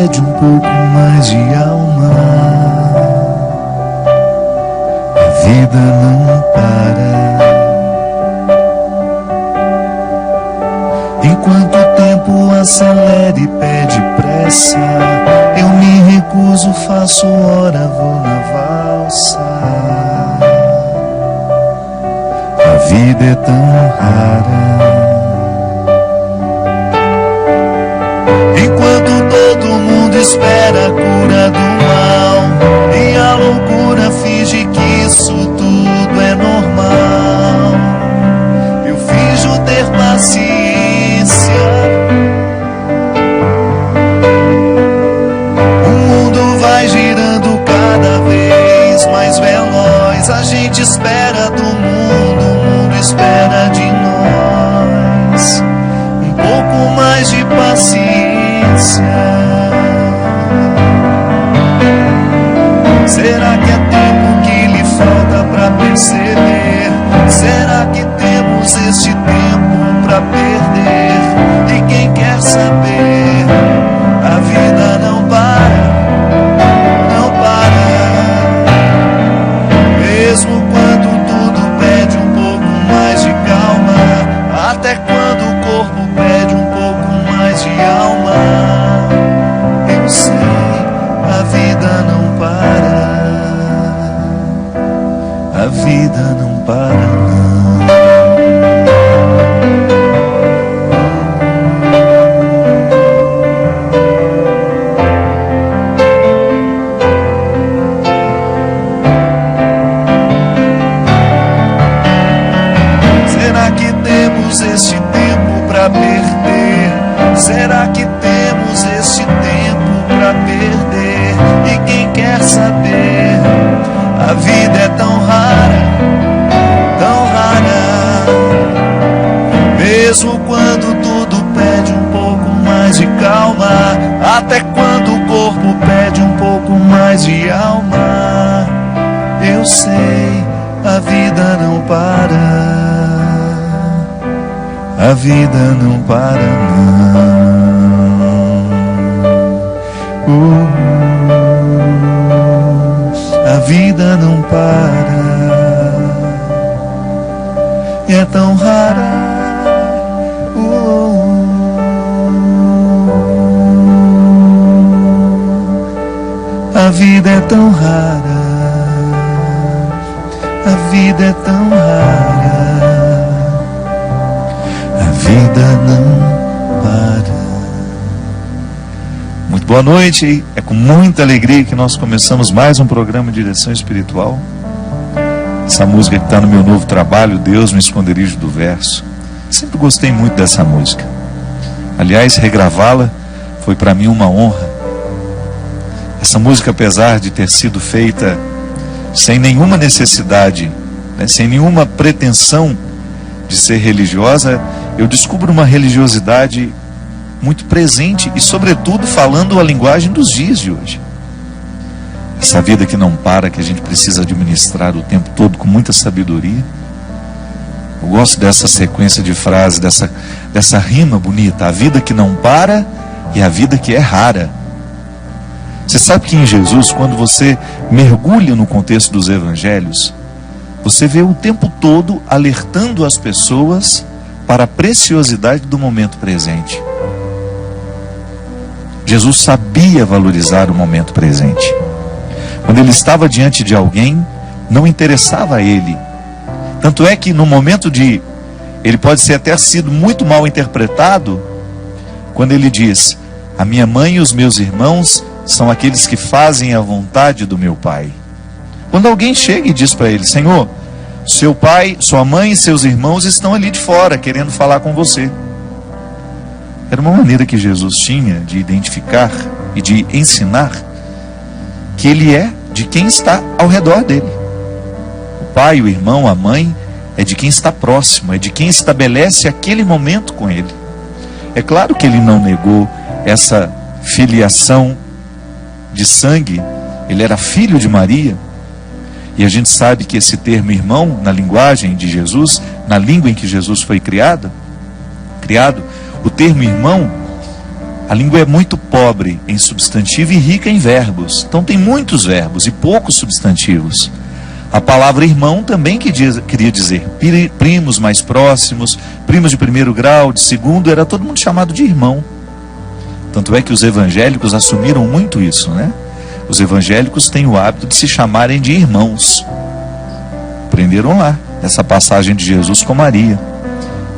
pede um pouco mais de alma. A vida não para. Enquanto o tempo acelera e pede pressa, eu me recuso, faço hora, vou na valsa. A vida é tão rara. Enquanto todo mundo espera a cura do mal e a loucura finge que isso tudo é normal, eu finjo ter paciência. O mundo vai girando cada vez mais veloz. A gente espera do mundo, o mundo espera de nós um pouco mais de paciência. Será que é tempo que lhe falta pra perceber? Será que temos este tempo pra perder? E quem quer saber, a vida não para, não para. Mesmo quando tudo pede um pouco mais de calma, até quando o corpo pede um pouco mais de alma, eu sei, a vida não para. A vida não para, não. Será que temos este tempo pra perder? Será que temos este tempo pra perder? E quem quer saber, a vida é tão rara, tão rara. Mesmo quando tudo pede um pouco mais de calma, até quando o corpo pede um pouco mais de alma, eu sei, a vida não para. A vida não para, não. A vida não para. É tão rara. A vida é tão rara. A vida é tão rara. A vida não para. Muito boa noite. É com muita alegria que nós começamos mais um programa de direção espiritual. Essa música que está no meu novo trabalho, Deus no Esconderijo do Verso. Sempre gostei muito dessa música. Aliás, regravá-la foi para mim uma honra. Essa música, apesar de ter sido feita sem nenhuma necessidade, né, sem nenhuma pretensão de ser religiosa, eu descubro uma religiosidade muito presente e, sobretudo, falando a linguagem dos dias de hoje. Essa vida que não para, que a gente precisa administrar o tempo todo com muita sabedoria. Eu gosto dessa sequência de frases, dessa rima bonita. A vida que não para e a vida que é rara. Você sabe que em Jesus, quando você mergulha no contexto dos evangelhos, você vê o tempo todo alertando as pessoas para a preciosidade do momento presente. Jesus sabia valorizar o momento presente. Quando ele estava diante de alguém, não interessava a ele. Tanto é que no momento de... ele pode ser até sido muito mal interpretado, quando ele diz: a minha mãe e os meus irmãos são aqueles que fazem a vontade do meu Pai. Quando alguém chega e diz para ele: Senhor, seu pai, sua mãe e seus irmãos estão ali de fora, querendo falar com você. Era uma maneira que Jesus tinha de identificar e de ensinar que ele é de quem está ao redor dele. O pai, o irmão, a mãe é de quem está próximo, é de quem estabelece aquele momento com ele. É claro que ele não negou essa filiação de sangue, ele era filho de Maria. E a gente sabe que esse termo irmão, na linguagem de Jesus, na língua em que Jesus foi criado, o termo irmão A língua é muito pobre em substantivo e rica em verbos. Então tem muitos verbos e poucos substantivos. A palavra irmão também queria dizer primos mais próximos, primos de primeiro grau, de segundo, era todo mundo chamado de irmão. Tanto é que os evangélicos assumiram muito isso, né? Os evangélicos têm o hábito de se chamarem de irmãos. Aprenderam lá, essa passagem de Jesus com Maria.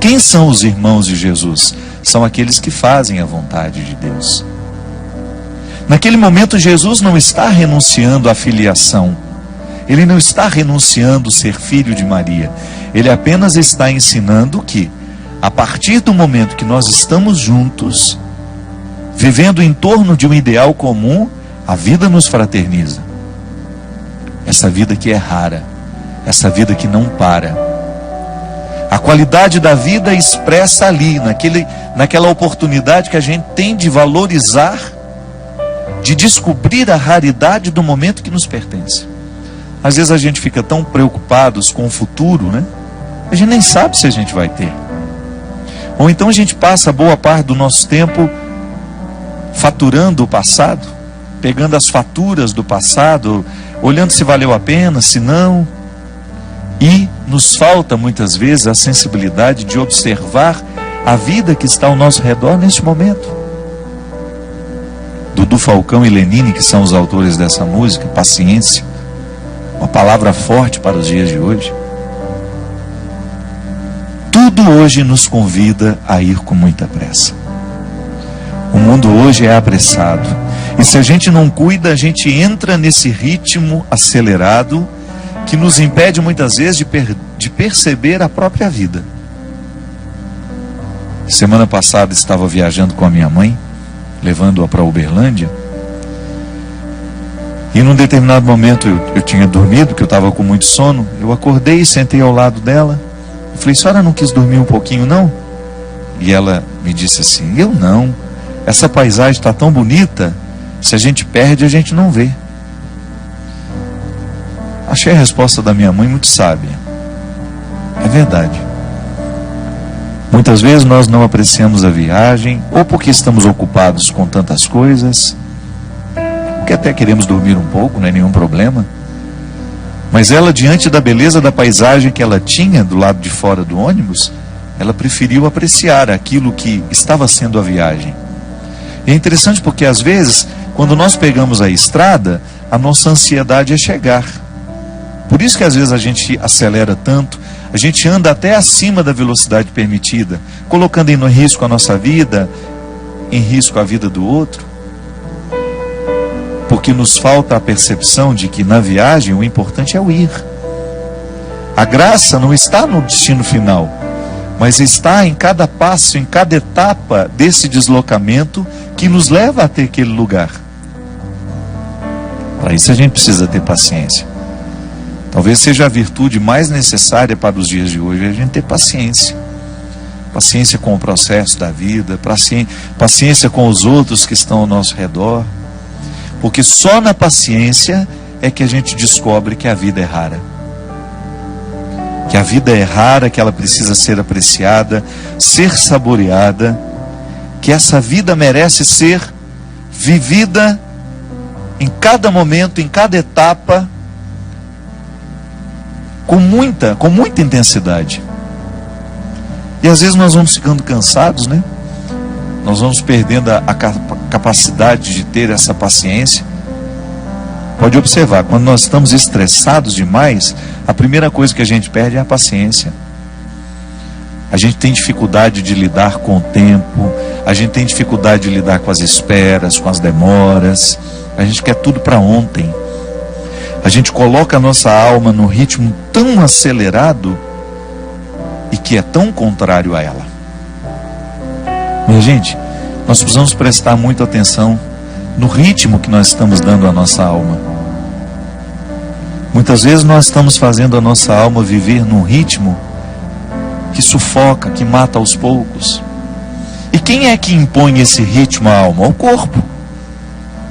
Quem são os irmãos de Jesus? São aqueles que fazem a vontade de Deus. Naquele momento, Jesus não está renunciando à filiação. Ele não está renunciando a ser filho de Maria. Ele apenas está ensinando que, a partir do momento que nós estamos juntos, vivendo em torno de um ideal comum, a vida nos fraterniza. Essa vida que é rara, essa vida que não para. A qualidade da vida expressa ali, naquela oportunidade que a gente tem de valorizar, de descobrir a raridade do momento que nos pertence. Às vezes a gente fica tão preocupados com o futuro, né? A gente nem sabe se a gente vai ter. Ou então a gente passa boa parte do nosso tempo faturando o passado, pegando as faturas do passado, olhando se valeu a pena, se não. E nos falta muitas vezes a sensibilidade de observar a vida que está ao nosso redor neste momento. Dudu Falcão e Lenine, que são os autores dessa música, Paciência, uma palavra forte para os dias de hoje. Tudo hoje nos convida a ir com muita pressa. O mundo hoje é apressado. E se a gente não cuida, a gente entra nesse ritmo acelerado que nos impede muitas vezes de perceber a própria vida. Semana passada estava viajando com a minha mãe, levando-a para Uberlândia. E num determinado momento eu tinha dormido, porque eu estava com muito sono. Eu acordei e sentei ao lado dela. Eu falei: senhora não quis dormir um pouquinho não? E ela me disse assim: eu não. Essa paisagem está tão bonita, se a gente perde, a gente não vê. Achei a resposta da minha mãe muito sábia. É verdade. Muitas vezes nós não apreciamos a viagem, ou porque estamos ocupados com tantas coisas, que até queremos dormir um pouco, não é nenhum problema. Mas ela, diante da beleza da paisagem que ela tinha do lado de fora do ônibus, ela preferiu apreciar aquilo que estava sendo a viagem. E é interessante porque às vezes, quando nós pegamos a estrada, a nossa ansiedade é chegar. Por isso que às vezes a gente acelera tanto, a gente anda até acima da velocidade permitida, colocando em risco a nossa vida, em risco a vida do outro. Porque nos falta a percepção de que na viagem o importante é o ir. A graça não está no destino final, mas está em cada passo, em cada etapa desse deslocamento que nos leva até aquele lugar. Para isso a gente precisa ter paciência. Talvez seja a virtude mais necessária para os dias de hoje, a gente ter paciência. Paciência com o processo da vida, paciência com os outros que estão ao nosso redor. Porque só na paciência é que a gente descobre que a vida é rara. Que a vida é rara, que ela precisa ser apreciada, ser saboreada, que essa vida merece ser vivida em cada momento, em cada etapa, com muita intensidade. E às vezes nós vamos ficando cansados, né? Nós vamos perdendo a capacidade de ter essa paciência. Pode observar, quando nós estamos estressados demais, a primeira coisa que a gente perde é a paciência. A gente tem dificuldade de lidar com o tempo, a gente tem dificuldade de lidar com as esperas, com as demoras. A gente quer tudo para ontem. A gente coloca a nossa alma num ritmo tão acelerado e que é tão contrário a ela. Minha gente, nós precisamos prestar muita atenção no ritmo que nós estamos dando à nossa alma. Muitas vezes nós estamos fazendo a nossa alma viver num ritmo que sufoca, que mata aos poucos. E quem é que impõe esse ritmo à alma? O corpo.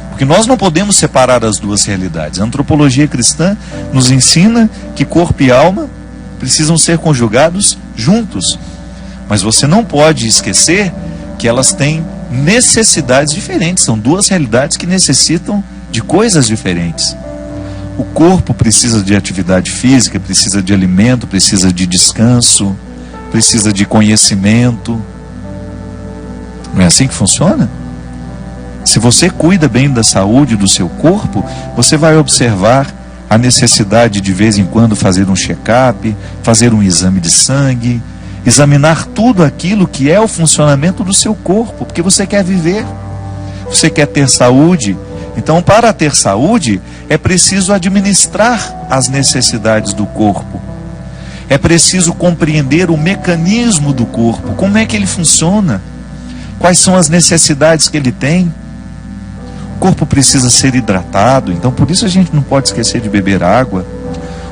Porque nós não podemos separar as duas realidades. A antropologia cristã nos ensina que corpo e alma precisam ser conjugados juntos. Mas você não pode esquecer que elas têm necessidades diferentes, são duas realidades que necessitam de coisas diferentes. O corpo precisa de atividade física, precisa de alimento, precisa de descanso, precisa de conhecimento. Não é assim que funciona? Se você cuida bem da saúde do seu corpo, você vai observar a necessidade de vez em quando fazer um check-up, fazer um exame de sangue, examinar tudo aquilo que é o funcionamento do seu corpo, porque você quer viver, você quer ter saúde. Então, para ter saúde, é preciso administrar as necessidades do corpo. É preciso compreender o mecanismo do corpo, como é que ele funciona, quais são as necessidades que ele tem. O corpo precisa ser hidratado, então por isso a gente não pode esquecer de beber água.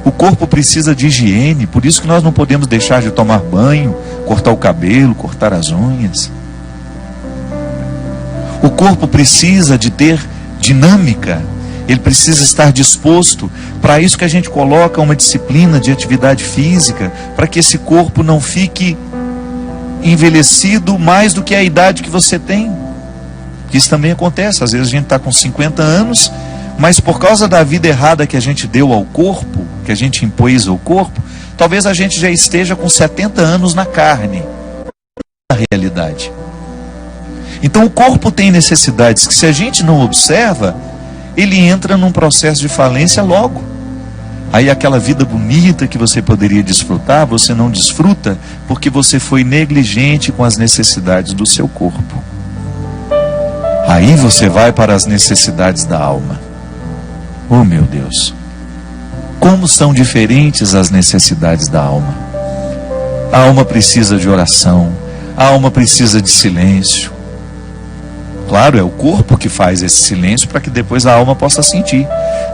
O corpo precisa de higiene, por isso que nós não podemos deixar de tomar banho, cortar o cabelo, cortar as unhas. O corpo precisa de ter dinâmica, ele precisa estar disposto. Para isso que a gente coloca uma disciplina de atividade física, para que esse corpo não fique envelhecido mais do que a idade que você tem. Isso também acontece, às vezes a gente está com 50 anos, mas por causa da vida errada que a gente deu ao corpo, que a gente impôs ao corpo, talvez a gente já esteja com 70 anos na carne, na realidade. Então o corpo tem necessidades que, se a gente não observa, ele entra num processo de falência logo. Aí aquela vida bonita que você poderia desfrutar, você não desfruta porque você foi negligente com as necessidades do seu corpo. Aí você vai para as necessidades da alma. Oh meu Deus, como são diferentes as necessidades da alma. A alma precisa de oração, a alma precisa de silêncio. Claro, é o corpo que faz esse silêncio para que depois a alma possa sentir.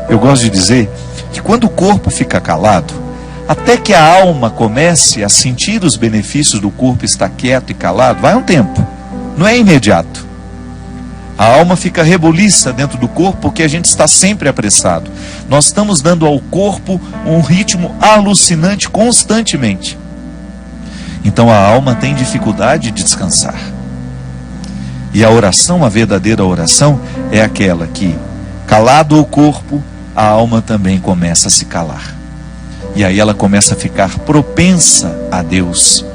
Eu gosto de dizer que quando o corpo fica calado, até que a alma comece a sentir os benefícios do corpo estar quieto e calado, vai um tempo, não é imediato. A alma fica rebuliça dentro do corpo porque a gente está sempre apressado. Nós estamos dando ao corpo um ritmo alucinante constantemente. Então a alma tem dificuldade de descansar. E a oração, a verdadeira oração, é aquela que, calado o corpo, a alma também começa a se calar. E aí ela começa a ficar propensa a Deus.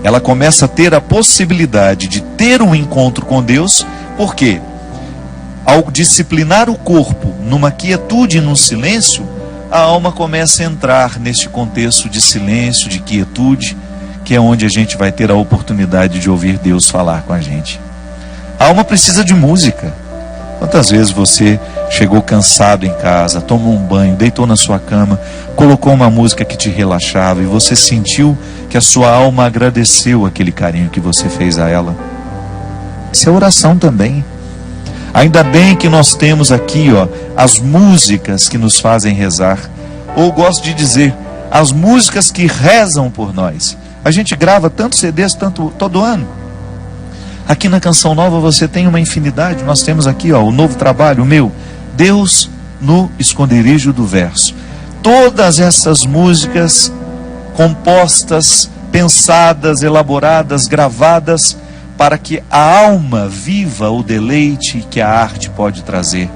Ela começa a ter a possibilidade de ter um encontro com Deus, porque ao disciplinar o corpo numa quietude e num silêncio, a alma começa a entrar neste contexto de silêncio, de quietude, que é onde a gente vai ter a oportunidade de ouvir Deus falar com a gente. A alma precisa de música. Quantas vezes você chegou cansado em casa, tomou um banho, deitou na sua cama, colocou uma música que te relaxava e você sentiu que a sua alma agradeceu aquele carinho que você fez a ela? Isso é oração também. Ainda bem que nós temos aqui, as músicas que nos fazem rezar. Ou gosto de dizer, as músicas que rezam por nós. A gente grava tantos CDs todo ano. Aqui na Canção Nova você tem uma infinidade. Nós temos aqui o novo trabalho, o meu, Deus no Esconderijo do Verso. Todas essas músicas compostas, pensadas, elaboradas, gravadas, para que a alma viva o deleite que a arte pode trazer.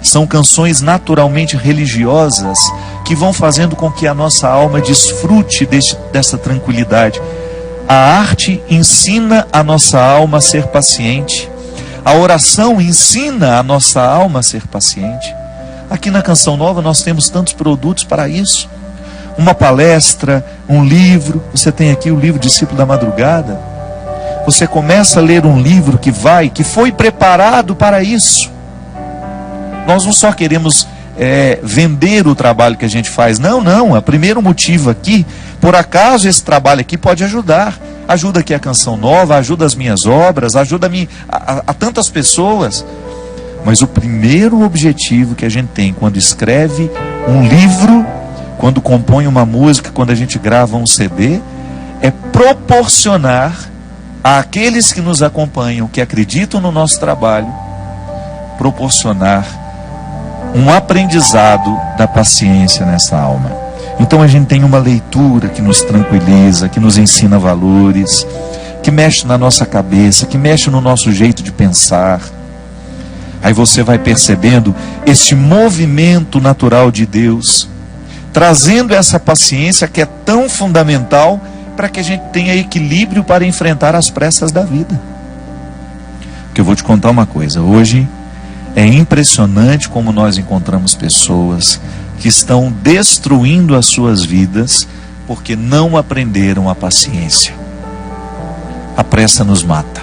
São canções naturalmente religiosas que vão fazendo com que a nossa alma desfrute dessa tranquilidade. A arte ensina a nossa alma a ser paciente. A oração ensina a nossa alma a ser paciente. Aqui na Canção Nova nós temos tantos produtos para isso. Uma palestra, um livro. Você tem aqui o livro Discípulo da Madrugada. Você começa a ler um livro que foi preparado para isso. Nós não só queremos vender o trabalho que a gente faz. Não. O primeiro motivo aqui, por acaso esse trabalho aqui pode ajudar. Ajuda aqui a Canção Nova, ajuda as minhas obras, ajuda a tantas pessoas. Mas o primeiro objetivo que a gente tem quando escreve um livro, quando compõe uma música, quando a gente grava um CD, é proporcionar àqueles que nos acompanham, que acreditam no nosso trabalho, proporcionar um aprendizado da paciência nessa alma. Então a gente tem uma leitura que nos tranquiliza, que nos ensina valores, que mexe na nossa cabeça, que mexe no nosso jeito de pensar. Aí você vai percebendo esse movimento natural de Deus, trazendo essa paciência que é tão fundamental para que a gente tenha equilíbrio para enfrentar as pressas da vida. Porque eu vou te contar uma coisa, hoje é impressionante como nós encontramos pessoas que estão destruindo as suas vidas porque não aprenderam a paciência. A pressa nos mata.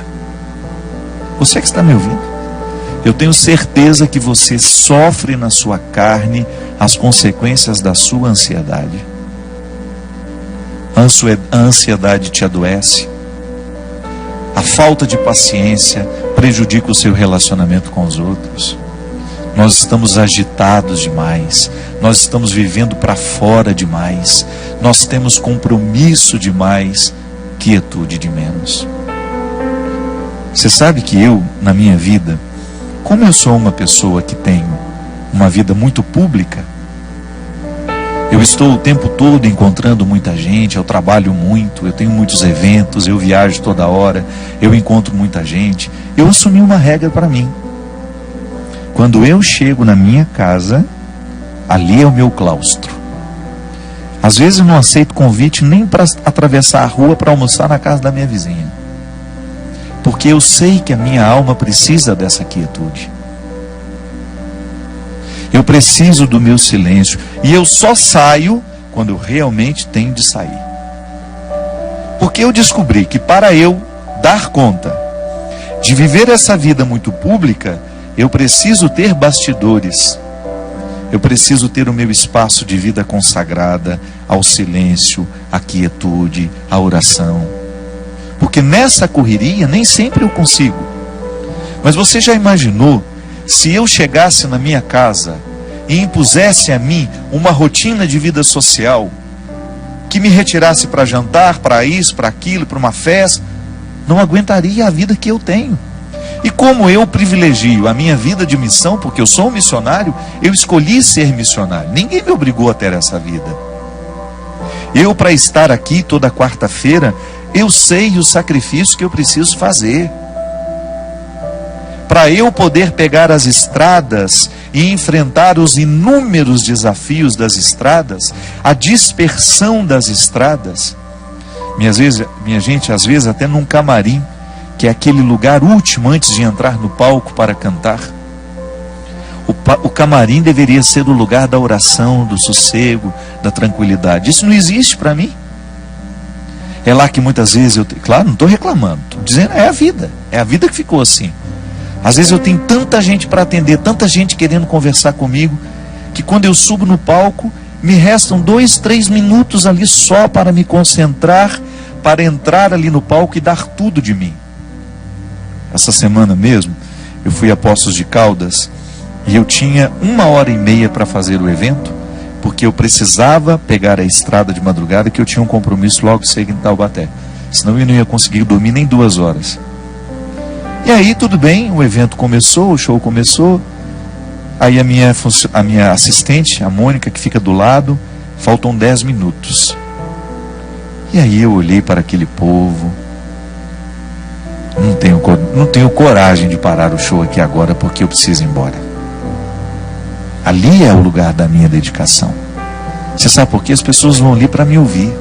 Você que está me ouvindo, eu tenho certeza que você sofre na sua carne as consequências da sua ansiedade. A ansiedade te adoece. A falta de paciência prejudica o seu relacionamento com os outros. Nós estamos agitados demais. Nós estamos vivendo para fora demais. Nós temos compromisso demais, quietude de menos. Você sabe que eu, na minha vida, como eu sou uma pessoa que tenho uma vida muito pública, eu estou o tempo todo encontrando muita gente, eu trabalho muito, eu tenho muitos eventos, eu viajo toda hora, eu encontro muita gente. Eu assumi uma regra para mim. Quando eu chego na minha casa, ali é o meu claustro. Às vezes eu não aceito convite nem para atravessar a rua para almoçar na casa da minha vizinha. Porque eu sei que a minha alma precisa dessa quietude. Eu preciso do meu silêncio. E eu só saio quando eu realmente tenho de sair. Porque eu descobri que para eu dar conta de viver essa vida muito pública, eu preciso ter bastidores. Eu preciso ter o meu espaço de vida consagrada ao silêncio, à quietude, à oração. Porque nessa correria nem sempre eu consigo. Mas você já imaginou se eu chegasse na minha casa e impusesse a mim uma rotina de vida social que me retirasse para jantar, para isso, para aquilo, para uma festa? Não aguentaria a vida que eu tenho. E como eu privilegio a minha vida de missão, porque eu sou um missionário, eu escolhi ser missionário. Ninguém me obrigou a ter essa vida. Eu, para estar aqui toda quarta-feira, eu sei o sacrifício que eu preciso fazer. Para eu poder pegar as estradas e enfrentar os inúmeros desafios das estradas, a dispersão das estradas. Minha gente, às vezes até num camarim, que é aquele lugar último antes de entrar no palco para cantar. O camarim deveria ser o lugar da oração, do sossego, da tranquilidade. Isso não existe para mim. É lá que muitas vezes claro, não estou reclamando, estou dizendo, é a vida que ficou assim. Às vezes eu tenho tanta gente para atender, tanta gente querendo conversar comigo, que quando eu subo no palco, me restam 2, 3 minutos ali só para me concentrar, para entrar ali no palco e dar tudo de mim. Essa semana mesmo, eu fui a Poços de Caldas e eu tinha 1h30 para fazer o evento, porque eu precisava pegar a estrada de madrugada, que eu tinha um compromisso logo cedo em Taubaté. Senão eu não ia conseguir dormir nem 2 horas. E aí tudo bem, o evento começou, o show começou. Aí a minha assistente, a Mônica, que fica do lado, faltam 10 minutos. E aí eu olhei para aquele povo. Não tenho coragem de parar o show aqui agora, porque eu preciso ir embora. Ali é o lugar da minha dedicação. Você sabe por quê? As pessoas vão ali para me ouvir.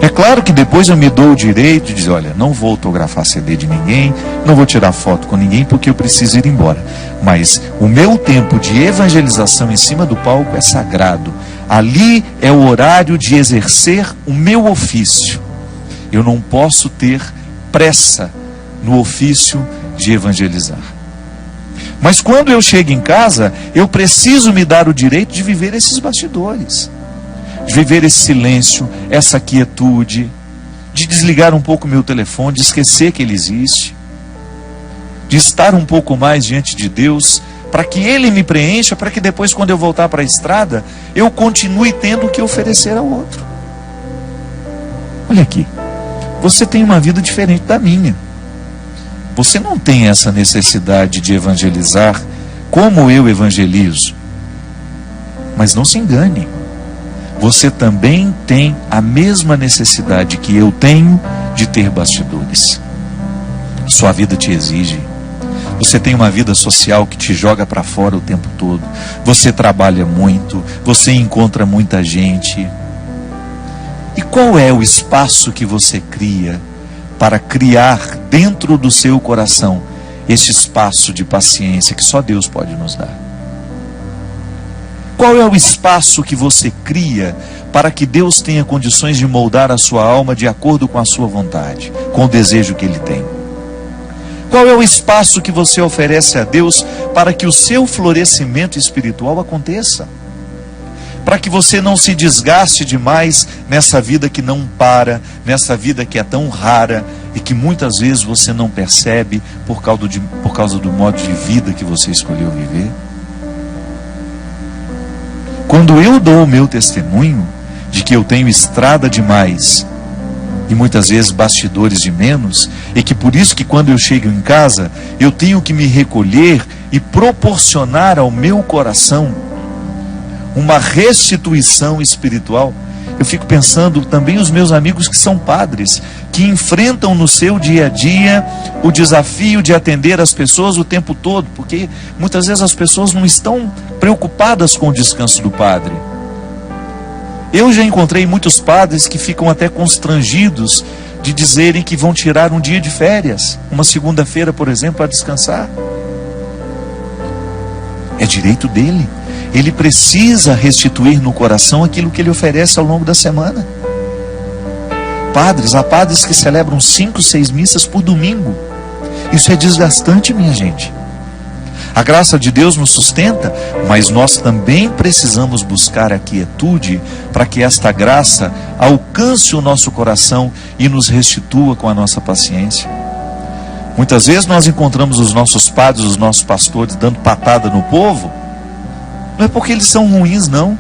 É claro que depois eu me dou o direito de dizer, olha, não vou autografar CD de ninguém, não vou tirar foto com ninguém, porque eu preciso ir embora. Mas o meu tempo de evangelização em cima do palco é sagrado. Ali é o horário de exercer o meu ofício. Eu não posso ter pressa no ofício de evangelizar. Mas quando eu chego em casa, eu preciso me dar o direito de viver esses bastidores, de viver esse silêncio, essa quietude, de desligar um pouco o meu telefone, de esquecer que ele existe, de estar um pouco mais diante de Deus, para que Ele me preencha, para que depois, quando eu voltar para a estrada, eu continue tendo o que oferecer ao outro. Olha aqui, você tem uma vida diferente da minha. Você não tem essa necessidade de evangelizar como eu evangelizo. Mas não se engane. você também tem a mesma necessidade que eu tenho de ter bastidores. Sua vida te exige. Você tem uma vida social que te joga para fora o tempo todo. Você trabalha muito, você encontra muita gente. E qual é o espaço que você cria para criar dentro do seu coração esse espaço de paciência que só Deus pode nos dar? Qual é o espaço que você cria para que Deus tenha condições de moldar a sua alma de acordo com a sua vontade, com o desejo que Ele tem? Qual é o espaço que você oferece a Deus para que o seu florescimento espiritual aconteça? Para que você não se desgaste demais nessa vida que não para, nessa vida que é tão rara e que muitas vezes você não percebe por causa do modo de vida que você escolheu viver? Quando eu dou o meu testemunho de que eu tenho estrada demais e muitas vezes bastidores de menos, e que por isso que quando eu chego em casa, eu tenho que me recolher e proporcionar ao meu coração uma restituição espiritual, eu fico pensando também os meus amigos que são padres, que enfrentam no seu dia a dia o desafio de atender as pessoas o tempo todo, porque muitas vezes as pessoas não estão preocupadas com o descanso do padre. Eu já encontrei muitos padres que ficam até constrangidos de dizerem que vão tirar um dia de férias, uma segunda-feira, por exemplo, para descansar. É direito dele. Ele precisa restituir no coração aquilo que ele oferece ao longo da semana. Há padres que celebram 5, 6 missas por domingo. Isso é desgastante, minha gente. A graça de Deus nos sustenta, mas nós também precisamos buscar a quietude para que esta graça alcance o nosso coração e nos restitua com a nossa paciência. Muitas vezes nós encontramos os nossos padres, os nossos pastores dando patada no povo. Não é porque eles são ruins, não.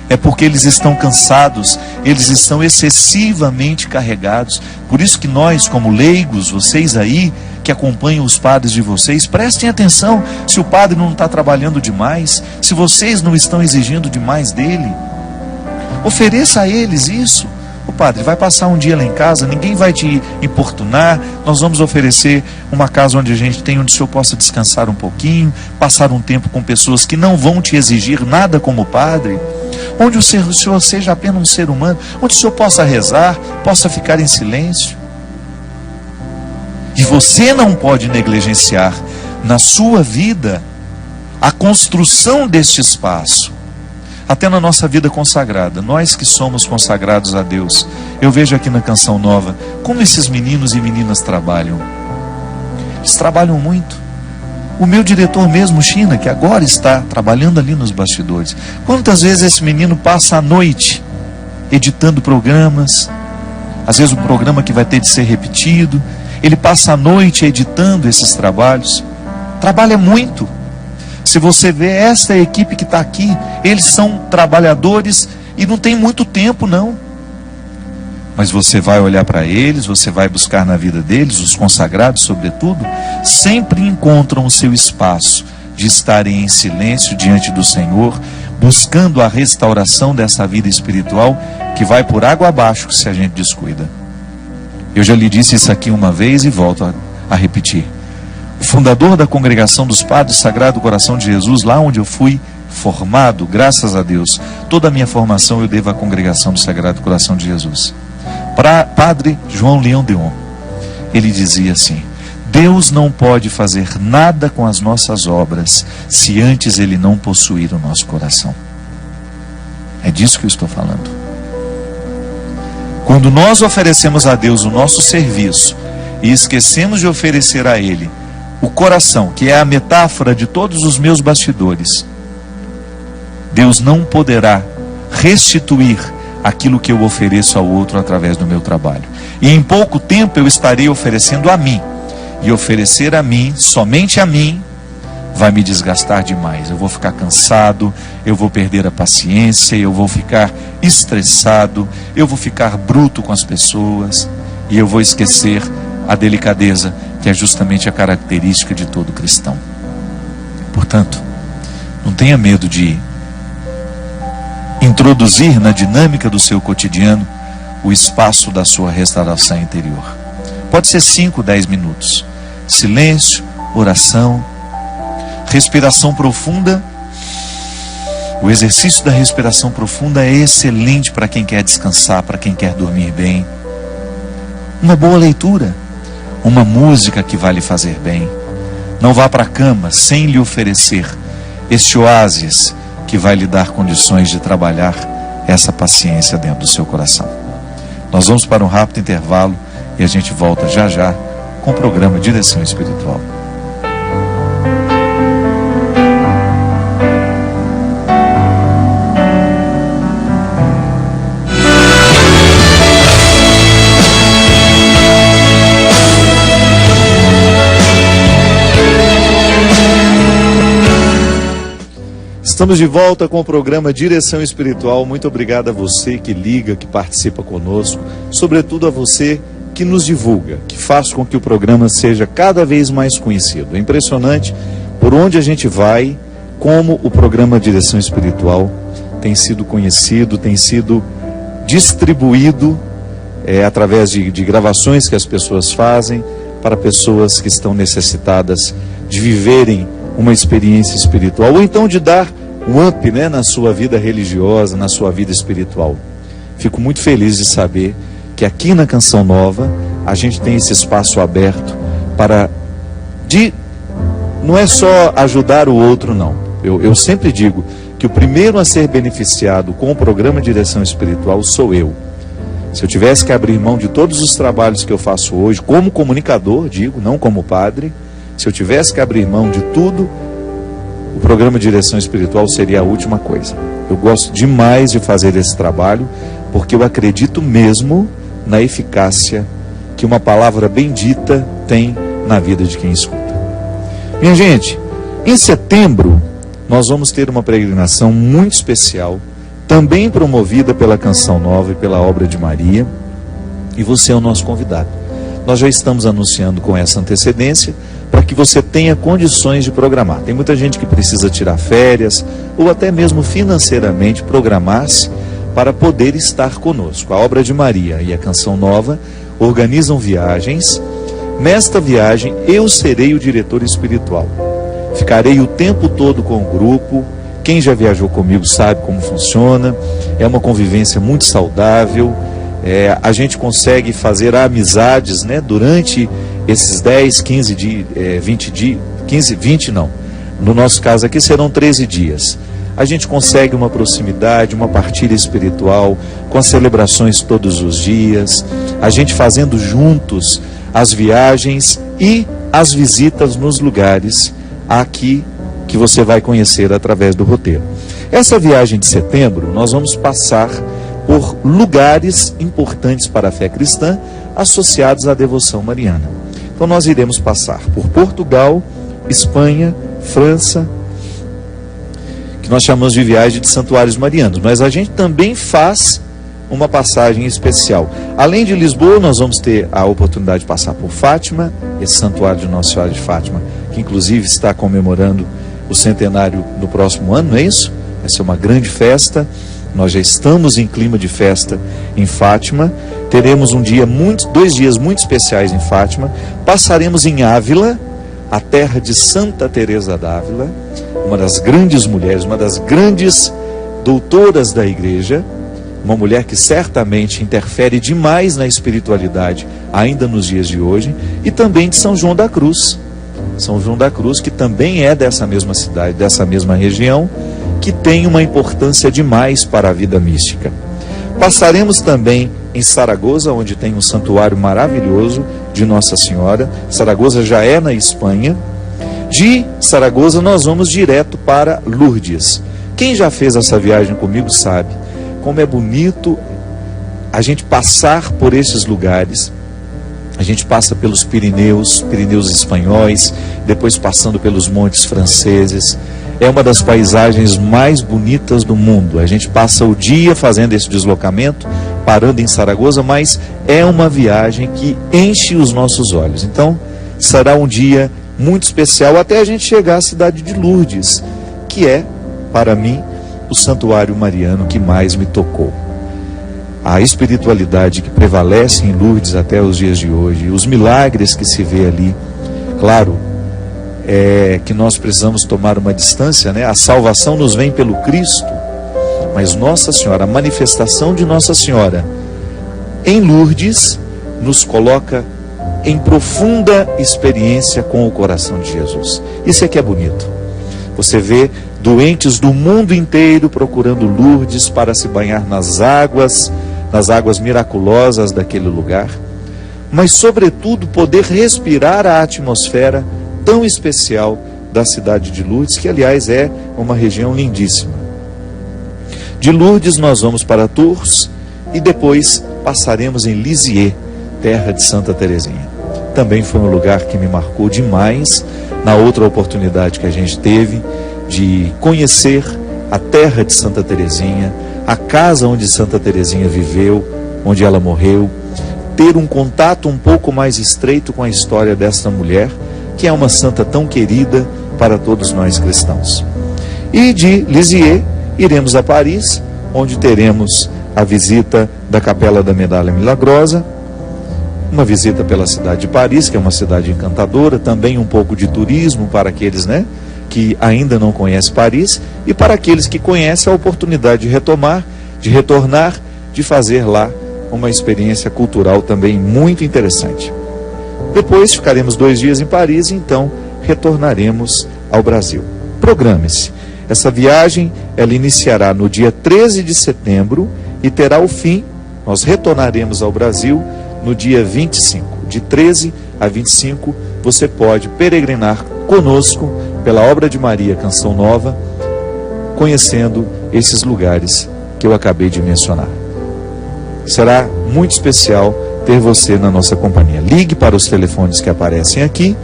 É porque eles estão cansados, eles estão excessivamente carregados. Por isso que nós, como leigos, vocês aí, que acompanham os padres de vocês, prestem atenção se o padre não está trabalhando demais, se vocês não estão exigindo demais dele. Ofereça a eles isso. O padre vai passar um dia lá em casa, ninguém vai te importunar, nós vamos oferecer uma casa onde o senhor possa descansar um pouquinho, passar um tempo com pessoas que não vão te exigir nada como padre, onde o senhor seja apenas um ser humano, onde o senhor possa rezar, possa ficar em silêncio. E você não pode negligenciar na sua vida a construção deste espaço. Até na nossa vida consagrada, nós que somos consagrados a Deus, eu vejo aqui na Canção Nova, como esses meninos e meninas trabalham. Eles trabalham muito. O meu diretor mesmo, China, que agora está trabalhando ali nos bastidores. Quantas vezes esse menino passa a noite editando programas, às vezes um programa que vai ter de ser repetido, ele passa a noite editando esses trabalhos, trabalha muito. Se você vê esta equipe que está aqui, eles são trabalhadores e não tem muito tempo não. Mas você vai olhar para eles, você vai buscar na vida deles, os consagrados sobretudo, sempre encontram o seu espaço de estarem em silêncio diante do Senhor, buscando a restauração dessa vida espiritual que vai por água abaixo se a gente descuida. Eu já lhe disse isso aqui uma vez e volto a repetir. O fundador da Congregação dos Padres Sagrado Coração de Jesus, lá onde eu fui formado, graças a Deus, toda a minha formação eu devo à Congregação do Sagrado Coração de Jesus. Para Padre João Leão Deon, ele dizia assim: Deus não pode fazer nada com as nossas obras se antes Ele não possuir o nosso coração. É disso que eu estou falando. Quando nós oferecemos a Deus o nosso serviço e esquecemos de oferecer a Ele o coração, que é a metáfora de todos os meus bastidores, Deus não poderá restituir aquilo que eu ofereço ao outro através do meu trabalho. E em pouco tempo eu estarei oferecendo a mim. E oferecer a mim, somente a mim, vai me desgastar demais. Eu vou ficar cansado, eu vou perder a paciência, eu vou ficar estressado, eu vou ficar bruto com as pessoas e eu vou esquecer a delicadeza, que é justamente a característica de todo cristão. Portanto, não tenha medo de introduzir na dinâmica do seu cotidiano o espaço da sua restauração interior. Pode ser 5, 10 minutos. Silêncio, oração, respiração profunda. O exercício da respiração profunda é excelente para quem quer descansar, para quem quer dormir bem. Uma boa leitura, uma música que vai lhe fazer bem. Não vá para a cama sem lhe oferecer este oásis que vai lhe dar condições de trabalhar essa paciência dentro do seu coração. Nós vamos para um rápido intervalo e a gente volta já já com o programa Direção Espiritual. Estamos de volta com o programa Direção Espiritual. Muito obrigado a você que liga, que participa conosco, sobretudo a você que nos divulga, que faz com que o programa seja cada vez mais conhecido. É impressionante por onde a gente vai, como o programa Direção Espiritual tem sido conhecido, tem sido distribuído através de gravações que as pessoas fazem para pessoas que estão necessitadas de viverem uma experiência espiritual, ou então de dar um up, na sua vida religiosa, na sua vida espiritual. Fico muito feliz de saber que aqui na Canção Nova a gente tem esse espaço aberto para não é só ajudar o outro, não. Eu sempre digo que o primeiro a ser beneficiado com o programa Direção Espiritual sou eu. Se eu tivesse que abrir mão de todos os trabalhos que eu faço hoje, como comunicador, digo, não como padre, se eu tivesse que abrir mão de tudo, o programa Direção Espiritual seria a última coisa. Eu gosto demais de fazer esse trabalho, porque eu acredito mesmo na eficácia que uma palavra bendita tem na vida de quem escuta. Minha gente, em setembro, nós vamos ter uma peregrinação muito especial, também promovida pela Canção Nova e pela Obra de Maria, e você é o nosso convidado. Nós já estamos anunciando com essa antecedência, para que você tenha condições de programar. Tem muita gente que precisa tirar férias, ou até mesmo financeiramente programar-se para poder estar conosco. A Obra de Maria e a Canção Nova organizam viagens. Nesta viagem, eu serei o diretor espiritual. Ficarei o tempo todo com o grupo. Quem já viajou comigo sabe como funciona. É uma convivência muito saudável. A gente consegue fazer amizades, durante esses 10, 15 dias, 20 dias, 15, 20 não. No nosso caso aqui serão 13 dias. A gente consegue uma proximidade, uma partilha espiritual, com as celebrações todos os dias, a gente fazendo juntos as viagens e as visitas nos lugares aqui que você vai conhecer através do roteiro. Essa viagem de setembro, nós vamos passar por lugares importantes para a fé cristã, associados à devoção mariana. Então nós iremos passar por Portugal, Espanha, França, que nós chamamos de viagem de santuários marianos, mas a gente também faz uma passagem especial. Além de Lisboa, nós vamos ter a oportunidade de passar por Fátima, esse santuário de Nossa Senhora de Fátima, que inclusive está comemorando o centenário no próximo ano, não é isso? Vai ser uma grande festa. Nós já estamos em clima de festa em Fátima. Teremos 2 dias muito especiais em Fátima. Passaremos em Ávila, a terra de Santa Teresa d'Ávila, uma das grandes mulheres, uma das grandes doutoras da igreja, uma mulher que certamente interfere demais na espiritualidade ainda nos dias de hoje, e também de São João da Cruz. São João da Cruz, que também é dessa mesma cidade, dessa mesma região, que tem uma importância demais para a vida mística. Passaremos também em Saragoça, onde tem um santuário maravilhoso de Nossa Senhora. Saragoça já é na Espanha. De Saragoça nós vamos direto para Lourdes. Quem já fez essa viagem comigo sabe como é bonito a gente passar por esses lugares. A gente passa pelos Pirineus espanhóis, depois passando pelos montes franceses. É uma das paisagens mais bonitas do mundo. A gente passa o dia fazendo esse deslocamento, parando em Saragoça, mas é uma viagem que enche os nossos olhos. Então, será um dia muito especial até a gente chegar à cidade de Lourdes, que é, para mim, o santuário mariano que mais me tocou. A espiritualidade que prevalece em Lourdes até os dias de hoje, os milagres que se vê ali. Claro, que nós precisamos tomar uma distância, né? A salvação nos vem pelo Cristo, mas Nossa Senhora, a manifestação de Nossa Senhora em Lourdes, nos coloca em profunda experiência com o coração de Jesus. Isso é que é bonito. Você vê doentes do mundo inteiro procurando Lourdes para se banhar nas águas miraculosas daquele lugar, mas sobretudo poder respirar a atmosfera tão especial da cidade de Lourdes, que aliás é uma região lindíssima. De Lourdes nós vamos para Tours e depois passaremos em Lisieux, terra de Santa Teresinha. Também foi um lugar que me marcou demais na outra oportunidade que a gente teve de conhecer a terra de Santa Teresinha, a casa onde Santa Teresinha viveu, onde ela morreu, ter um contato um pouco mais estreito com a história desta mulher, que é uma santa tão querida para todos nós cristãos. E de Lisieux iremos a Paris, onde teremos a visita da Capela da Medalha Milagrosa, uma visita pela cidade de Paris, que é uma cidade encantadora, também um pouco de turismo para aqueles, que ainda não conhecem Paris, e para aqueles que conhecem, a oportunidade de retomar, de retornar, de fazer lá uma experiência cultural também muito interessante. Depois ficaremos 2 dias em Paris e então retornaremos ao Brasil. Programe-se. Essa viagem, ela iniciará no dia 13 de setembro e terá o fim, nós retornaremos ao Brasil no dia 25. De 13 a 25, você pode peregrinar conosco pela obra de Maria Canção Nova, conhecendo esses lugares que eu acabei de mencionar. Será muito especial ter você na nossa companhia. Ligue para os telefones que aparecem aqui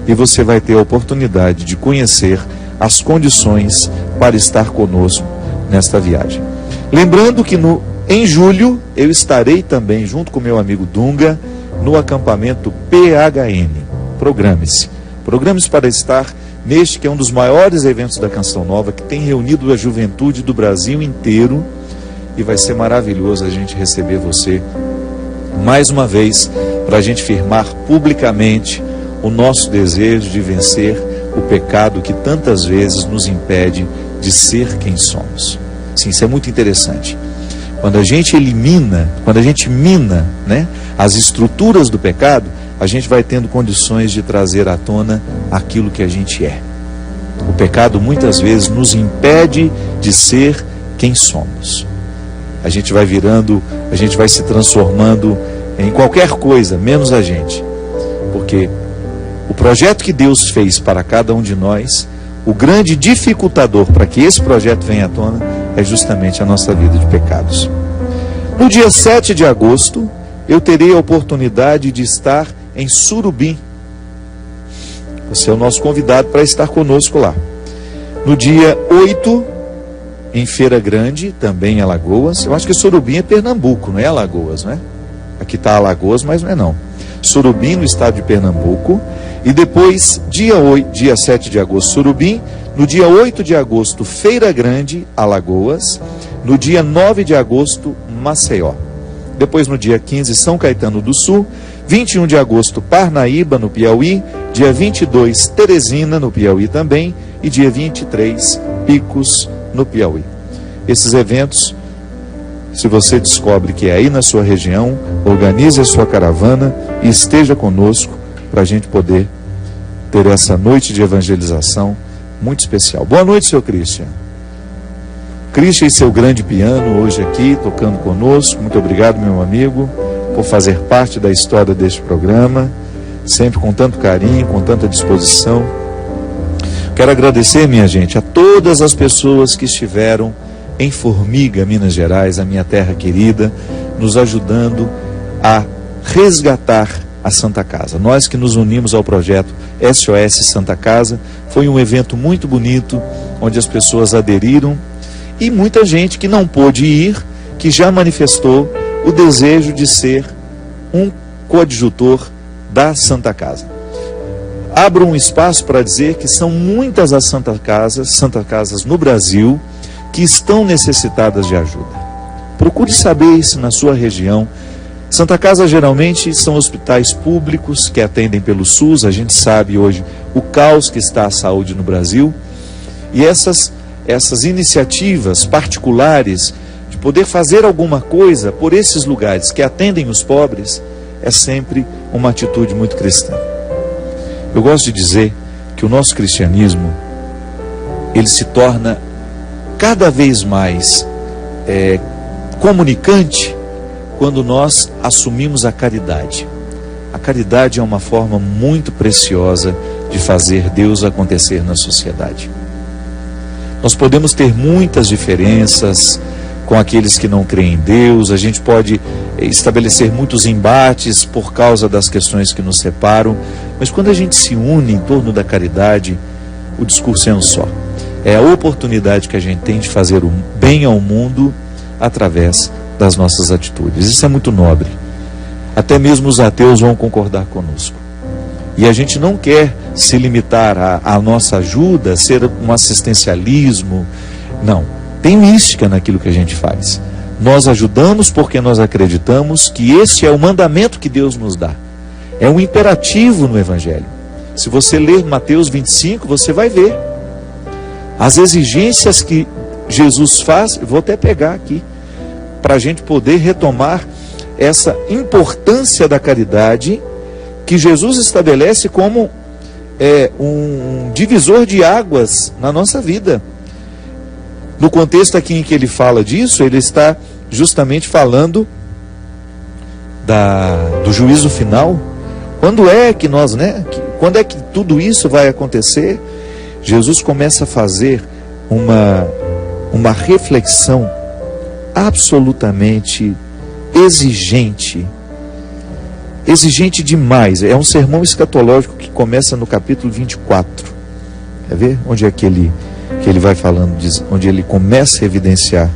e você vai ter a oportunidade de conhecer as condições para estar conosco nesta viagem. Lembrando que em julho eu estarei também junto com meu amigo Dunga no acampamento PHN. Programe-se. Programe-se para estar neste que é um dos maiores eventos da Canção Nova, que tem reunido a juventude do Brasil inteiro, e vai ser maravilhoso a gente receber você mais uma vez, para a gente firmar publicamente o nosso desejo de vencer o pecado que tantas vezes nos impede de ser quem somos. Sim, isso é muito interessante. Quando a gente elimina, quando a gente mina, as estruturas do pecado, a gente vai tendo condições de trazer à tona aquilo que a gente é. O pecado muitas vezes nos impede de ser quem somos. A gente vai virando, a gente vai se transformando em qualquer coisa, menos a gente. Porque o projeto que Deus fez para cada um de nós, o grande dificultador para que esse projeto venha à tona, é justamente a nossa vida de pecados. No dia 7 de agosto, eu terei a oportunidade de estar em Surubim. Você é o nosso convidado para estar conosco lá. No dia 8, em Feira Grande, também em Alagoas. Eu acho que Surubim é Pernambuco, não é Alagoas, né? Aqui está Alagoas, mas não é não. Surubim, no estado de Pernambuco. E depois, dia 7 de agosto, Surubim. No dia 8 de agosto, Feira Grande, Alagoas. No dia 9 de agosto, Maceió. Depois, no dia 15, São Caetano do Sul. 21 de agosto, Parnaíba, no Piauí. Dia 22, Teresina, no Piauí também. E dia 23, Picos, no Piauí. Esses eventos, se você descobre que é aí na sua região, organize a sua caravana e esteja conosco para a gente poder ter essa noite de evangelização muito especial. Boa noite, seu Christian. Christian e seu grande piano hoje aqui, tocando conosco. Muito obrigado, meu amigo, por fazer parte da história deste programa, sempre com tanto carinho, com tanta disposição. Quero agradecer, minha gente, a todas as pessoas que estiveram em Formiga, Minas Gerais, a minha terra querida, nos ajudando a resgatar a Santa Casa. Nós que nos unimos ao projeto SOS Santa Casa, foi um evento muito bonito, onde as pessoas aderiram, e muita gente que não pôde ir, que já manifestou o desejo de ser um coadjutor da Santa Casa. Abro um espaço para dizer que são muitas as Santa Casas no Brasil, que estão necessitadas de ajuda. Procure saber isso na sua região. Santa Casa geralmente são hospitais públicos que atendem pelo SUS. A gente sabe hoje o caos que está a saúde no Brasil. E essas iniciativas particulares de poder fazer alguma coisa por esses lugares que atendem os pobres é sempre uma atitude muito cristã. Eu gosto de dizer que o nosso cristianismo, ele se torna cada vez mais comunicante quando nós assumimos a caridade. A caridade é uma forma muito preciosa de fazer Deus acontecer na sociedade. Nós podemos ter muitas diferenças com aqueles que não creem em Deus, a gente pode estabelecer muitos embates por causa das questões que nos separam, mas quando a gente se une em torno da caridade, o discurso é um só. É a oportunidade que a gente tem de fazer o bem ao mundo através das nossas atitudes. Isso é muito nobre. Até mesmo os ateus vão concordar conosco. E a gente não quer se limitar à nossa ajuda, ser um assistencialismo. Não. Tem mística naquilo que a gente faz. Nós ajudamos porque nós acreditamos que esse é o mandamento que Deus nos dá. É um imperativo no Evangelho. Se você ler Mateus 25, você vai ver as exigências que Jesus faz. Eu vou até pegar aqui, para a gente poder retomar essa importância da caridade que Jesus estabelece como um divisor de águas na nossa vida. No contexto aqui em que ele fala disso, ele está justamente falando do juízo final. Quando é que quando é que tudo isso vai acontecer? Jesus começa a fazer uma reflexão absolutamente exigente demais. É um sermão escatológico que começa no capítulo 24. Quer ver? Onde é que ele vai falando, onde ele começa a evidenciar.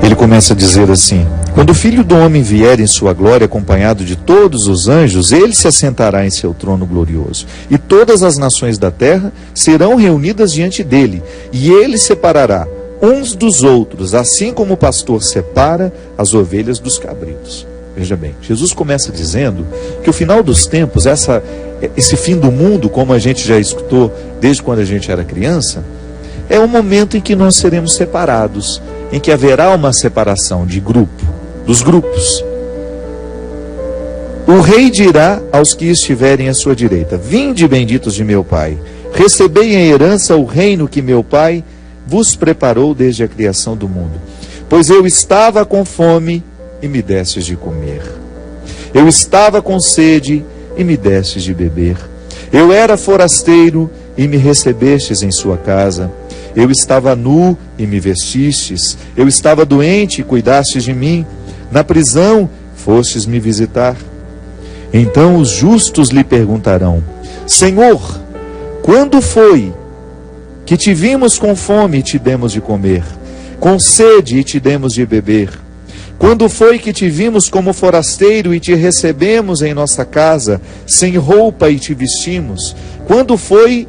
Ele começa a dizer assim: quando o Filho do Homem vier em sua glória, acompanhado de todos os anjos, ele se assentará em seu trono glorioso. E todas as nações da terra serão reunidas diante dele. E ele separará uns dos outros, assim como o pastor separa as ovelhas dos cabritos. Veja bem, Jesus começa dizendo que o final dos tempos, esse fim do mundo, como a gente já escutou desde quando a gente era criança, é o momento em que nós seremos separados, em que haverá uma separação dos grupos. O rei dirá aos que estiverem à sua direita: vinde, benditos de meu Pai, recebei em herança o reino que meu Pai vos preparou desde a criação do mundo. Pois eu estava com fome e me destes de comer. Eu estava com sede e me destes de beber. Eu era forasteiro e me recebestes em sua casa. Eu estava nu e me vestistes. Eu estava doente e cuidastes de mim. Na prisão fostes me visitar. Então os justos lhe perguntarão: Senhor, quando foi que te vimos com fome e te demos de comer, com sede e te demos de beber? Quando foi que te vimos como forasteiro e te recebemos em nossa casa, sem roupa e te vestimos? Quando foi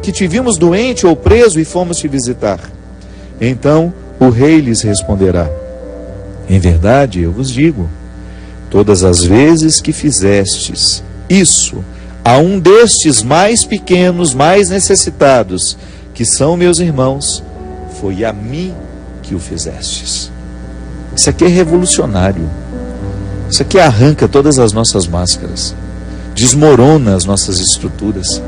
que te vimos doente ou preso e fomos te visitar? Então o rei lhes responderá: em verdade eu vos digo, todas as vezes que fizestes isso a um destes mais pequenos, mais necessitados, que são meus irmãos, foi a mim que o fizestes. Isso aqui é revolucionário. Isso aqui arranca todas as nossas máscaras, desmorona as nossas estruturas.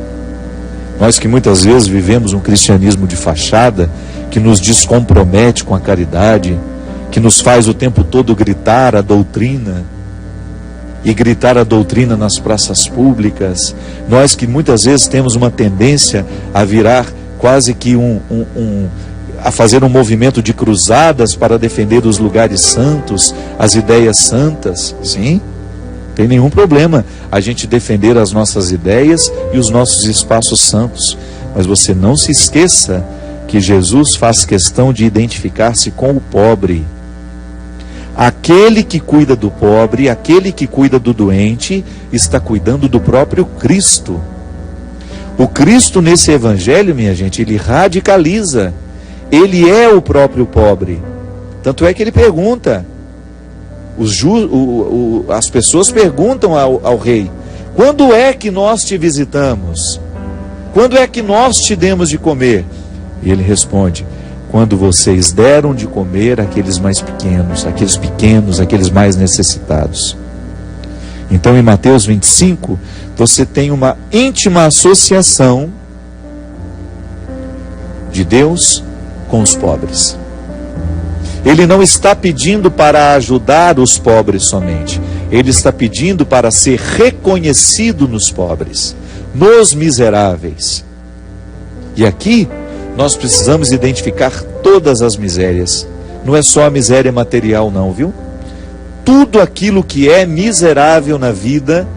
Nós que muitas vezes vivemos um cristianismo de fachada, que nos descompromete com a caridade, que nos faz o tempo todo gritar a doutrina, e gritar a doutrina nas praças públicas. Nós que muitas vezes temos uma tendência a virar quase que a fazer um movimento de cruzadas para defender os lugares santos, as ideias santas. Sim, não tem nenhum problema a gente defender as nossas ideias e os nossos espaços santos. Mas você não se esqueça que Jesus faz questão de identificar-se com o pobre. Aquele que cuida do pobre, aquele que cuida do doente, está cuidando do próprio Cristo. O Cristo nesse evangelho, minha gente, ele radicaliza. Ele é o próprio pobre. Tanto é que ele pergunta, as pessoas perguntam ao rei: quando é que nós te visitamos? Quando é que nós te demos de comer? E ele responde: quando vocês deram de comer àqueles mais pequenos, aqueles mais necessitados. Então, em Mateus 25, você tem uma íntima associação de Deus com os pobres. Ele não está pedindo para ajudar os pobres somente. Ele está pedindo para ser reconhecido nos pobres, nos miseráveis. E aqui nós precisamos identificar todas as misérias. Não é só a miséria material não, viu? Tudo aquilo que é miserável na vida,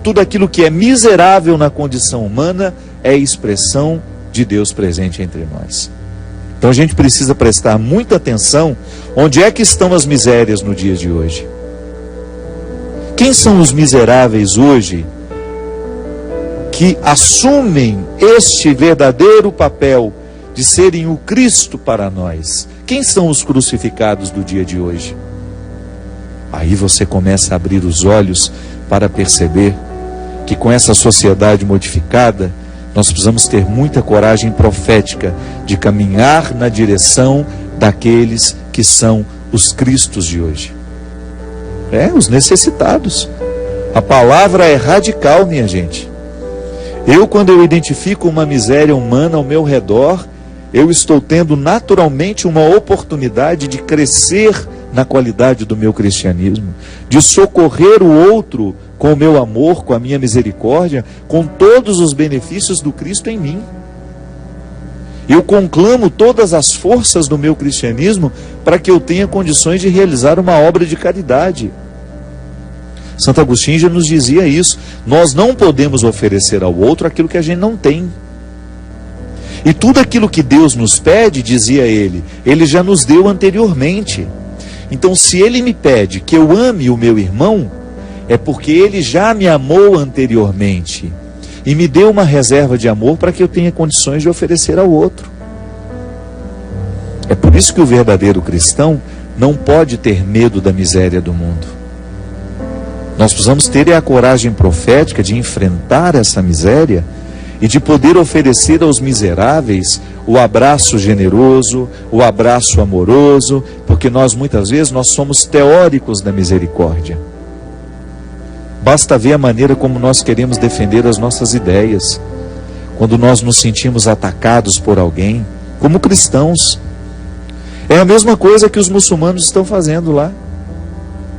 tudo aquilo que é miserável na condição humana, é expressão de Deus presente entre nós. Então a gente precisa prestar muita atenção onde é que estão as misérias no dia de hoje. Quem são os miseráveis hoje que assumem este verdadeiro papel de serem o Cristo para nós? Quem são os crucificados do dia de hoje? Aí você começa a abrir os olhos para perceber que com essa sociedade modificada, nós precisamos ter muita coragem profética de caminhar na direção daqueles que são os Cristos de hoje. Os necessitados. A palavra é radical, minha gente. Quando eu identifico uma miséria humana ao meu redor, eu estou tendo naturalmente uma oportunidade de crescer na qualidade do meu cristianismo, de socorrer o outro com o meu amor, com a minha misericórdia, com todos os benefícios do Cristo em mim. Eu conclamo todas as forças do meu cristianismo para que eu tenha condições de realizar uma obra de caridade. Santo Agostinho já nos dizia isso. Nós não podemos oferecer ao outro aquilo que a gente não tem. E tudo aquilo que Deus nos pede, dizia ele já nos deu anteriormente. Então, se ele me pede que eu ame o meu irmão, é porque ele já me amou anteriormente e me deu uma reserva de amor para que eu tenha condições de oferecer ao outro. É por isso que o verdadeiro cristão não pode ter medo da miséria do mundo. Nós precisamos ter a coragem profética de enfrentar essa miséria e de poder oferecer aos miseráveis o abraço generoso, o abraço amoroso, porque muitas vezes nós somos teóricos da misericórdia. Basta ver a maneira como nós queremos defender as nossas ideias, quando nós nos sentimos atacados por alguém, como cristãos. É a mesma coisa que os muçulmanos estão fazendo lá.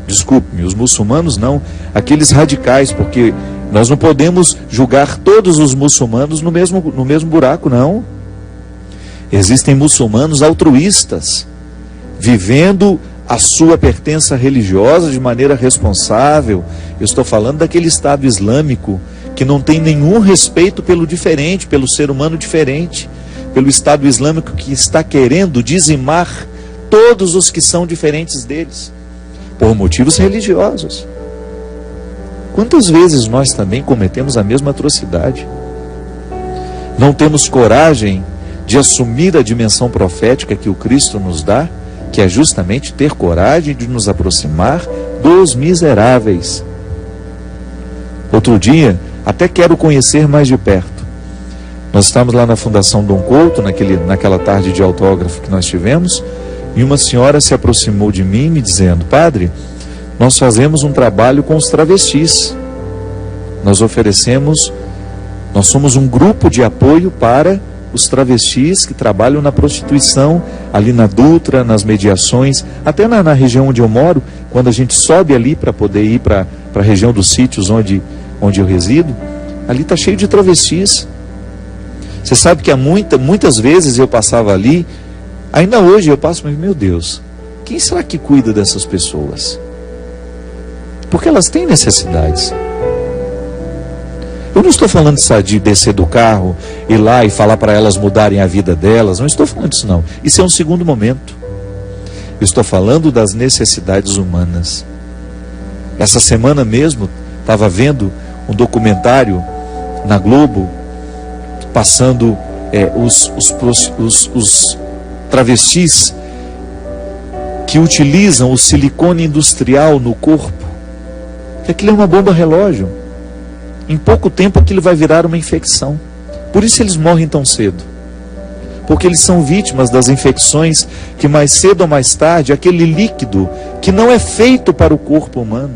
Desculpe-me, os muçulmanos não, aqueles radicais, porque nós não podemos julgar todos os muçulmanos no mesmo buraco, não. Existem muçulmanos altruístas, vivendo a sua pertença religiosa de maneira responsável. Eu estou falando daquele Estado Islâmico que não tem nenhum respeito pelo diferente, pelo ser humano diferente, pelo Estado Islâmico que está querendo dizimar todos os que são diferentes deles, por motivos religiosos. Quantas vezes nós também cometemos a mesma atrocidade? Não temos coragem de assumir a dimensão profética que o Cristo nos dá, que é justamente ter coragem de nos aproximar dos miseráveis. Outro dia, até quero conhecer mais de perto. Nós estávamos lá na Fundação Dom Couto, naquela tarde de autógrafo que nós tivemos, e uma senhora se aproximou de mim me dizendo: padre, nós fazemos um trabalho com os travestis. Nós somos um grupo de apoio para os travestis que trabalham na prostituição, ali na Dutra, nas mediações, até na região onde eu moro, quando a gente sobe ali para poder ir para a região dos sítios onde eu resido, ali está cheio de travestis. Você sabe que muitas vezes eu passava ali, ainda hoje eu passo, mas meu Deus, quem será que cuida dessas pessoas? Porque elas têm necessidades. Eu não estou falando de descer do carro, ir lá e falar para elas mudarem a vida delas. Não estou falando disso não. Isso é um segundo momento. Eu estou falando das necessidades humanas. Essa semana mesmo, estava vendo um documentário na Globo passando os travestis que utilizam o silicone industrial no corpo, que aquilo é uma bomba relógio. Em pouco tempo aquilo vai virar uma infecção. Por isso eles morrem tão cedo, porque eles são vítimas das infecções que mais cedo ou mais tarde, aquele líquido que não é feito para o corpo humano,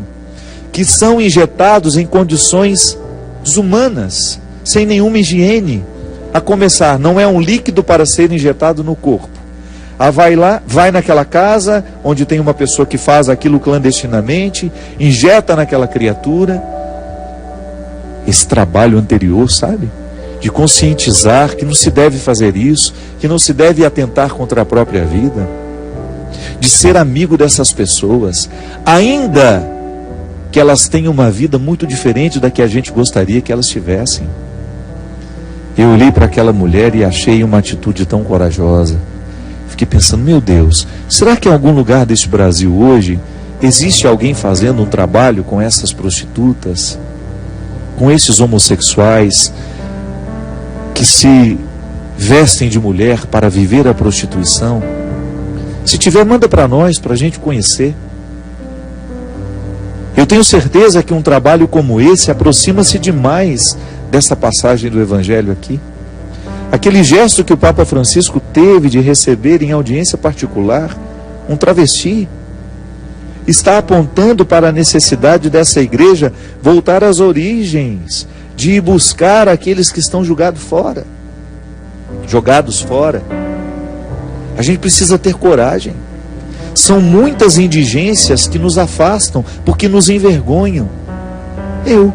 que são injetados em condições desumanas, sem nenhuma higiene. A começar, não é um líquido para ser injetado no corpo. Vai naquela casa onde tem uma pessoa que faz aquilo clandestinamente, injeta naquela criatura. Esse trabalho anterior, sabe? De conscientizar que não se deve fazer isso, que não se deve atentar contra a própria vida, de ser amigo dessas pessoas, ainda que elas tenham uma vida muito diferente da que a gente gostaria que elas tivessem. Eu olhei para aquela mulher e achei uma atitude tão corajosa. Fiquei pensando, meu Deus, será que em algum lugar deste Brasil hoje existe alguém fazendo um trabalho com essas prostitutas, com esses homossexuais que se vestem de mulher para viver a prostituição? Se tiver, manda para nós, para a gente conhecer. Eu tenho certeza que um trabalho como esse aproxima-se demais dessa passagem do Evangelho aqui. Aquele gesto que o Papa Francisco teve de receber em audiência particular um travesti, está apontando para a necessidade dessa igreja voltar às origens, de ir buscar aqueles que estão jogados fora. A gente precisa ter coragem. São muitas indigências que nos afastam, porque nos envergonham. Eu,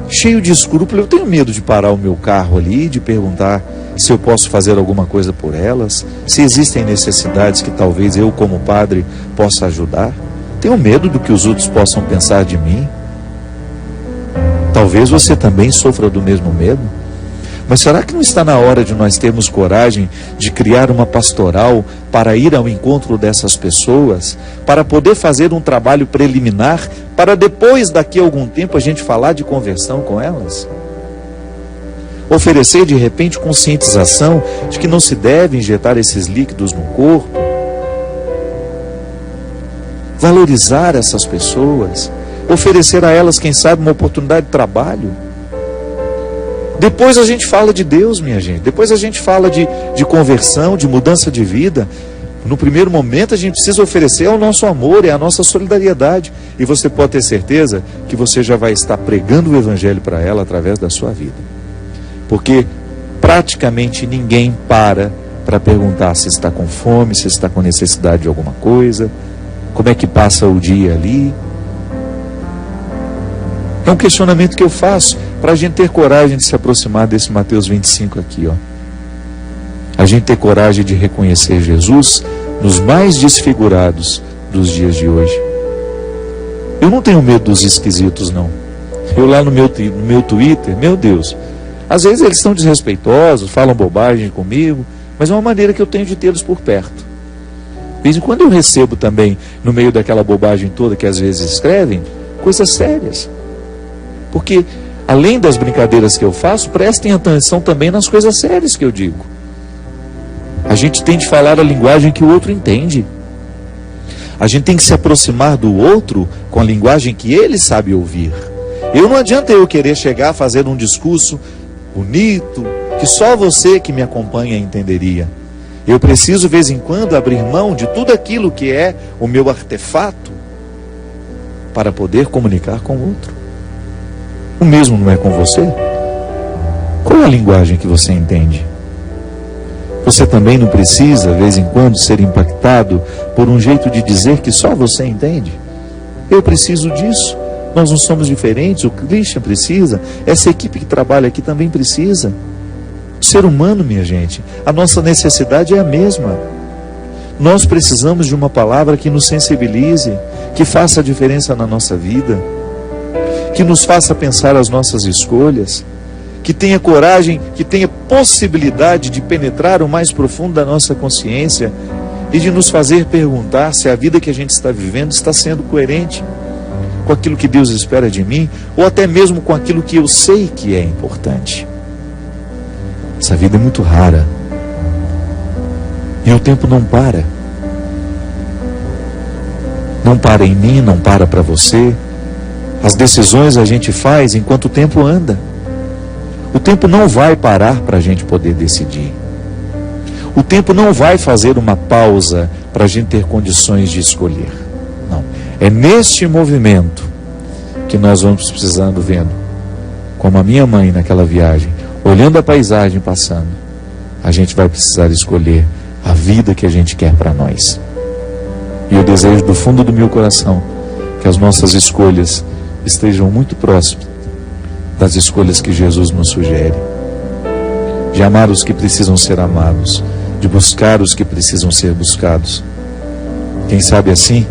cheio de escrúpulo, eu tenho medo de parar o meu carro ali, de perguntar se eu posso fazer alguma coisa por elas, se existem necessidades que talvez eu, como padre, possa ajudar. Tenho medo do que os outros possam pensar de mim. Talvez você também sofra do mesmo medo. Mas será que não está na hora de nós termos coragem de criar uma pastoral para ir ao encontro dessas pessoas, para poder fazer um trabalho preliminar, para depois, daqui a algum tempo, a gente falar de conversão com elas? Oferecer de repente conscientização de que não se deve injetar esses líquidos no corpo. Valorizar essas pessoas, oferecer a elas, quem sabe, uma oportunidade de trabalho. Depois a gente fala de Deus, minha gente. Depois a gente fala de conversão, de mudança de vida. No primeiro momento a gente precisa oferecer o nosso amor e a nossa solidariedade. E você pode ter certeza que você já vai estar pregando o Evangelho para ela através da sua vida. Porque praticamente ninguém para perguntar se está com fome, se está com necessidade de alguma coisa, como é que passa o dia ali. É um questionamento que eu faço para a gente ter coragem de se aproximar desse Mateus 25 aqui, ó. A gente ter coragem de reconhecer Jesus nos mais desfigurados dos dias de hoje. Eu não tenho medo dos esquisitos, não. Eu lá no meu Twitter, meu Deus, às vezes eles são desrespeitosos, falam bobagem comigo, mas é uma maneira que eu tenho de tê-los por perto. De vez em quando eu recebo também, no meio daquela bobagem toda que às vezes escrevem, coisas sérias. Porque, além das brincadeiras que eu faço, prestem atenção também nas coisas sérias que eu digo. A gente tem de falar a linguagem que o outro entende. A gente tem que se aproximar do outro com a linguagem que ele sabe ouvir. Não adianta eu querer chegar a fazer um discurso bonito, que só você que me acompanha entenderia. Eu preciso, de vez em quando, abrir mão de tudo aquilo que é o meu artefato para poder comunicar com o outro. O mesmo não é com você? Qual é a linguagem que você entende? Você também não precisa, de vez em quando, ser impactado por um jeito de dizer que só você entende? Eu preciso disso. Nós não somos diferentes. O Christian precisa. Essa equipe que trabalha aqui também precisa. O ser humano, minha gente, a nossa necessidade é a mesma. Nós precisamos de uma palavra que nos sensibilize, que faça a diferença na nossa vida, que nos faça pensar as nossas escolhas, que tenha coragem, que tenha possibilidade de penetrar o mais profundo da nossa consciência e de nos fazer perguntar se a vida que a gente está vivendo está sendo coerente com aquilo que Deus espera de mim, ou até mesmo com aquilo que eu sei que é importante. Essa vida é muito rara. E o tempo não para. Não para em mim, não para para você. As decisões a gente faz enquanto o tempo anda. O tempo não vai parar para a gente poder decidir. O tempo não vai fazer uma pausa para a gente ter condições de escolher. Não. É neste movimento que nós vamos precisando, vendo, como a minha mãe naquela viagem, olhando a paisagem passando, a gente vai precisar escolher a vida que a gente quer para nós. E eu desejo do fundo do meu coração que as nossas escolhas estejam muito próximas das escolhas que Jesus nos sugere. De amar os que precisam ser amados, de buscar os que precisam ser buscados. Quem sabe assim,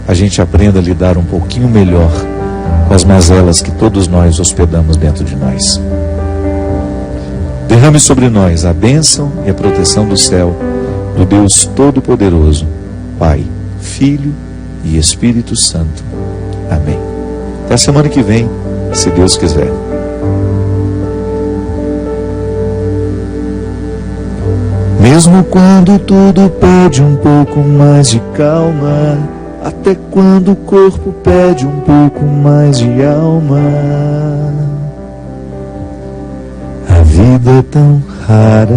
a gente aprenda a lidar um pouquinho melhor com as mazelas que todos nós hospedamos dentro de nós. Derrame sobre nós a bênção e a proteção do céu, do Deus Todo-Poderoso, Pai, Filho e Espírito Santo. Amém. Até a semana que vem, se Deus quiser. Mesmo quando tudo pede um pouco mais de calma, até quando o corpo pede um pouco mais de alma, a vida é tão rara.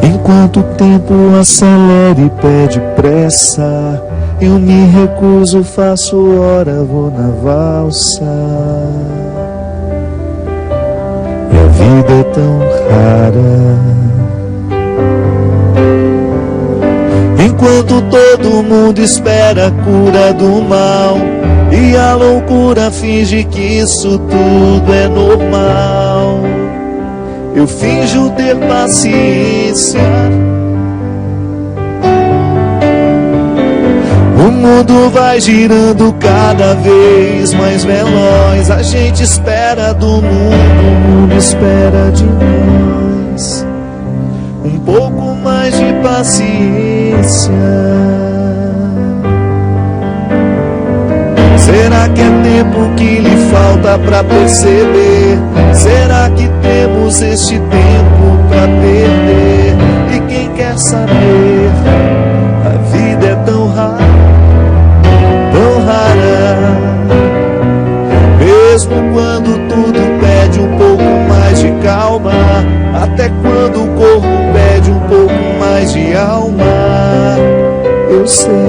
Enquanto o tempo acelera e pede pressa, eu me recuso, faço hora, vou na valsa. E a vida é tão rara. Enquanto todo mundo espera a cura do mal, e a loucura finge que isso tudo é normal, eu finjo ter paciência. O mundo vai girando cada vez mais veloz. A gente espera do mundo, o mundo espera de nós. Um pouco mais de paciência. Será que é tempo que lhe falta pra perceber? Será que temos este tempo pra perder? E quem quer saber? A vida é tão rara, tão rara. Mesmo quando tudo pede um pouco mais de calma, até quando o corpo pede um pouco mais de alma, eu sei.